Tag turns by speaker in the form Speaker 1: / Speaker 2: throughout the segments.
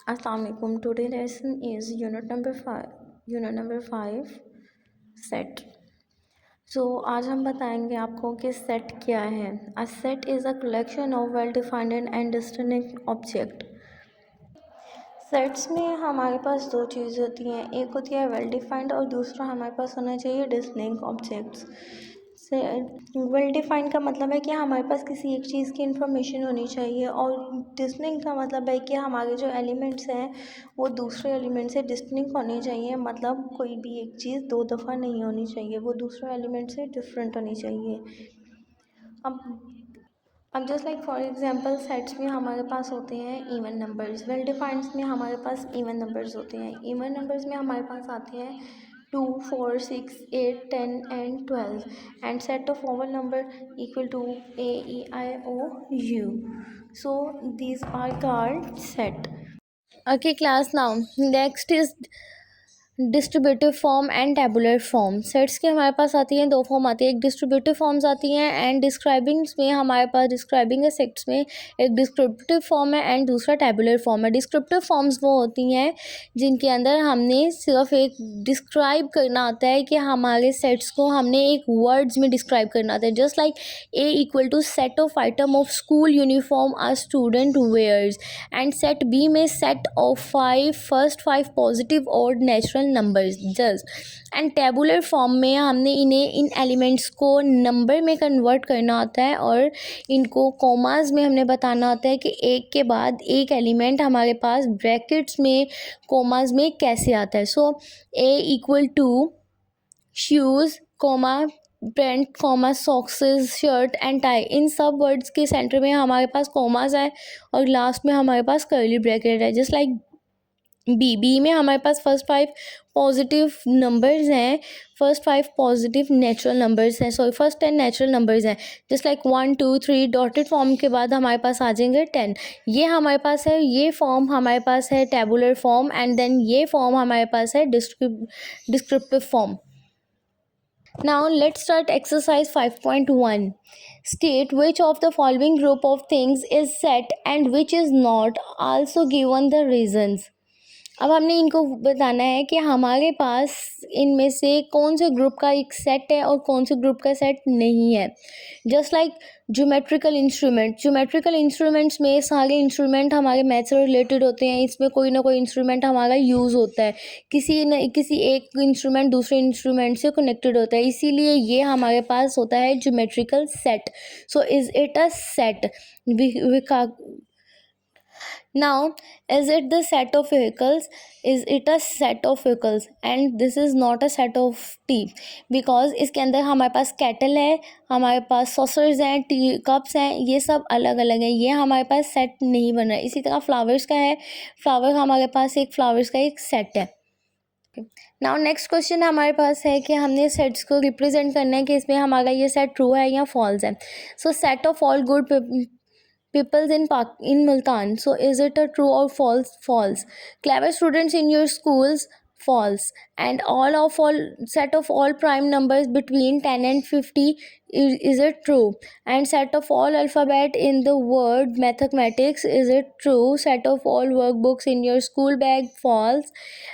Speaker 1: Assalamu alaikum. Today lesson is unit number 5 set. So आज हम बताएंगे आपको कि सेट क्या है. A set is a collection of well defined and distinct object. Sets में हमारे पास दो चीज़ होती हैं, एक होती है वेल डिफाइंड और दूसरा हमारे पास होना चाहिए डिस्टिंक्ट ऑब्जेक्ट्स. से वेल डिफाइंड का मतलब है कि हमारे पास किसी एक चीज़ की इंफॉर्मेशन होनी चाहिए, और डिस्टिंक्ट का मतलब है कि हमारे जो एलिमेंट्स हैं वो दूसरे एलिमेंट से डिस्टिंक्ट होने चाहिए. मतलब कोई भी एक चीज़ दो दफ़ा नहीं होनी चाहिए, वो दूसरे एलिमेंट से डिफरेंट होनी चाहिए. अब just like for example sets में हमारे पास होते हैं इवन नंबर्स. वेल डिफाइंड में हमारे पास इवन नंबर्स होते हैं. इवन नंबर्स में हमारे पास आते हैं 2, 4, 6, 8, 10 and 12. And set of vowel number equal to AEIOU. So these are called set. Okay class, now next is distributive form and tabular form. Sets की हमारे पास आती हैं दो फॉर्म आती है, एक डिस्ट्रीब्यूटिव फॉर्म्स आती हैं एंड डिस्क्राइबिंग्स में हमारे पास डिस्क्राइबिंग है सेट्स में एक डिस्क्रिप्टिव फॉर्म है एंड दूसरा टेबुलर फॉर्म है. डिस्क्रिप्टिव फॉर्म्स वो होती हैं जिनके अंदर हमने सिर्फ एक डिस्क्राइब करना आता है कि हमारे सेट्स को हमने एक वर्ड्स में डिस्क्राइब करना आता है. Just like A equal to set of item of school uniform a student wears, and set B में सेट ऑफ फर्स्ट 5 पॉजिटिव और natural numbers just. And tabular form में हमने इन एलिमेंट्स को नंबर में कन्वर्ट करना होता है और इनको कॉमास में हमने बताना होता है कि एक के बाद एक एलिमेंट हमारे पास ब्रैकेट्स में कॉमास में कैसे आता है. So A equal to shoes comma pants comma socks shirt and tie. इन सब वर्ड्स के सेंटर में हमारे पास कॉमास है और लास्ट में हमारे पास कर्ली ब्रैकेट है. जस्ट लाइक बी में हमारे पास फर्स्ट 5 पॉजिटिव नंबर्स हैं, फर्स्ट 5 पॉजिटिव नेचुरल नंबर्स हैं, सॉरी फर्स्ट 10 नेचुरल नंबर्स हैं. जस्ट लाइक 1, 2, 3 डॉटेड फॉर्म के बाद हमारे पास आ जाएंगे 10. ये हमारे पास है, ये फॉर्म हमारे पास है टेबुलर फॉर्म, एंड देन ये फॉर्म हमारे पास है descriptive form. Now let's start exercise 5.1. State which of the following group of things is set and which is not. Also given the reasons. अब हमने इनको बताना है कि हमारे पास इनमें से कौन से ग्रुप का एक सेट है और कौन से ग्रुप का सेट नहीं है. जस्ट लाइक ज्योमेट्रिकल इंस्ट्रूमेंट्स में सारे इंस्ट्रूमेंट हमारे मैथ से रिलेटेड होते हैं. इसमें कोई ना कोई इंस्ट्रूमेंट हमारा यूज़ होता है, किसी एक इंस्ट्रूमेंट दूसरे इंस्ट्रूमेंट से कनेक्टेड होता है, इसीलिए ये हमारे पास होता है geometrical set. So is it a set? Now, is it the set of vehicles? Is it a set of vehicles? And this is not a set of tea, because इसके अंदर हमारे पास kettle है, हमारे पास saucers हैं, T cups हैं, ये सब अलग अलग है, ये हमारे पास सेट नहीं बन रहा है. इसी तरह फ्लावर्स का है, फ्लावर हमारे पास एक फ्लावर्स का एक सेट है. नाउ नेक्स्ट क्वेश्चन हमारे पास है कि हमने सेट्स को रिप्रेजेंट करना है कि इसमें हमारा ये सेट ट्रू है या फॉल्स है. सो set of all good peoples in Multan. So is it a true or false? False. Clever students in your schools? False. And all set of all prime numbers between 10 and 50, is it true? And set of all alphabet in the word mathematics, is it true? Set of all workbooks in your school bag? False.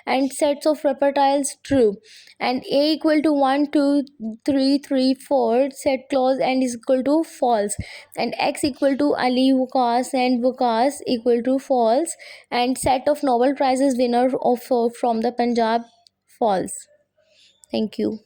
Speaker 1: And sets of reptiles? True. And A equal to 1, 2, 3, 3, 4 set clause and is equal to false. And X equal to Ali Wukas and Wukas equal to false. And set of Nobel Prizes winner of from the Punjab? False. Thank you.